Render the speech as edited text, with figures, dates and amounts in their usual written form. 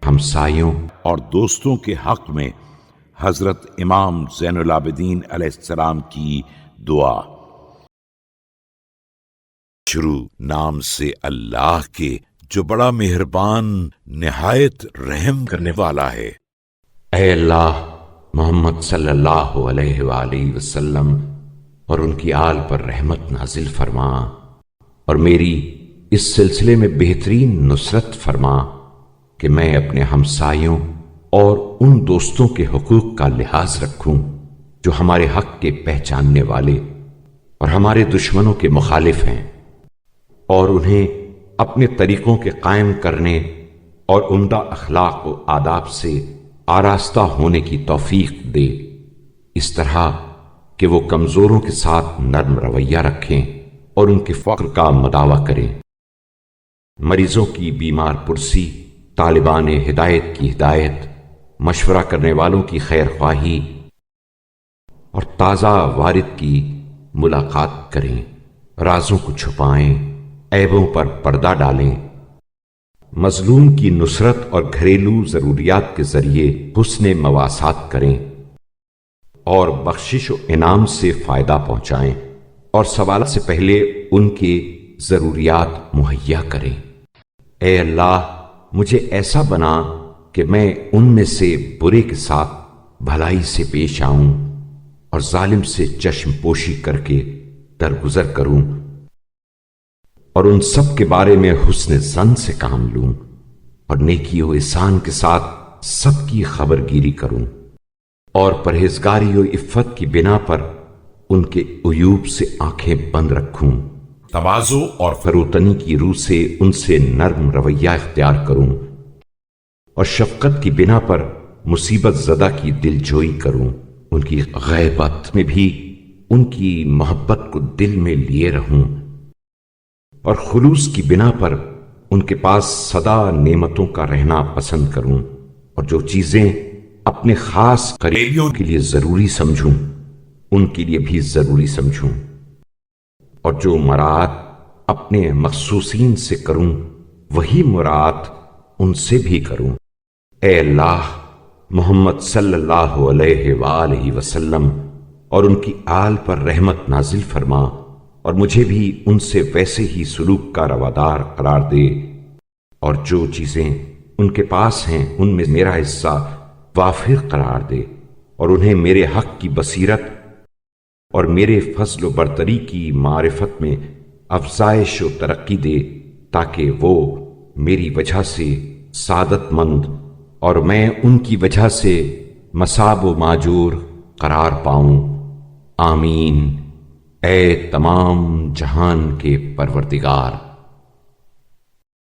ہمسایوں اور دوستوں کے حق میں حضرت امام زین العابدین علیہ السلام کی دعا۔ شروع نام سے اللہ کے جو بڑا مہربان نہایت رحم کرنے والا ہے۔ اے اللہ، محمد صلی اللہ علیہ وآلہ وسلم اور ان کی آل پر رحمت نازل فرما، اور میری اس سلسلے میں بہترین نصرت فرما کہ میں اپنے ہمسایوں اور ان دوستوں کے حقوق کا لحاظ رکھوں جو ہمارے حق کے پہچاننے والے اور ہمارے دشمنوں کے مخالف ہیں، اور انہیں اپنے طریقوں کے قائم کرنے اور عمدہ اخلاق و آداب سے آراستہ ہونے کی توفیق دے، اس طرح کہ وہ کمزوروں کے ساتھ نرم رویہ رکھیں اور ان کے فقر کا مداوع کریں، مریضوں کی بیمار پرسی، طالبان ہدایت کی ہدایت، مشورہ کرنے والوں کی خیر خواہی اور تازہ وارد کی ملاقات کریں، رازوں کو چھپائیں، عیبوں پر پردہ ڈالیں، مظلوم کی نصرت اور گھریلو ضروریات کے ذریعے حسن مواسات کریں، اور بخشش و انعام سے فائدہ پہنچائیں، اور سوال سے پہلے ان کے ضروریات مہیا کریں۔ اے اللہ، مجھے ایسا بنا کہ میں ان میں سے برے کے ساتھ بھلائی سے پیش آؤں اور ظالم سے چشم پوشی کر کے درگزر کروں، اور ان سب کے بارے میں حسن ظن سے کام لوں، اور نیکی و احسان کے ساتھ سب کی خبر گیری کروں، اور پرہیزگاری و عفت کی بنا پر ان کے عیوب سے آنکھیں بند رکھوں، تواضع اور فروتنی کی روح سے ان سے نرم رویہ اختیار کروں، اور شفقت کی بنا پر مصیبت زدہ کی دل جوئی کروں، ان کی غیبت میں بھی ان کی محبت کو دل میں لیے رہوں، اور خلوص کی بنا پر ان کے پاس سدا نعمتوں کا رہنا پسند کروں، اور جو چیزیں اپنے خاص قریبیوں کے لیے ضروری سمجھوں ان کے لیے بھی ضروری سمجھوں، اور جو مراعات اپنے مخصوصین سے کروں وہی مراعات ان سے بھی کروں۔ اے اللہ، محمد صلی اللہ علیہ وآلہ وسلم اور ان کی آل پر رحمت نازل فرما، اور مجھے بھی ان سے ویسے ہی سلوک کا روادار قرار دے، اور جو چیزیں ان کے پاس ہیں ان میں میرا حصہ وافر قرار دے، اور انہیں میرے حق کی بصیرت اور میرے فضل و برتری کی معرفت میں افزائش و ترقی دے، تاکہ وہ میری وجہ سے سعادت مند اور میں ان کی وجہ سے مصاب و ماجور قرار پاؤں۔ آمین۔ اے تمام جہان کے پروردگار،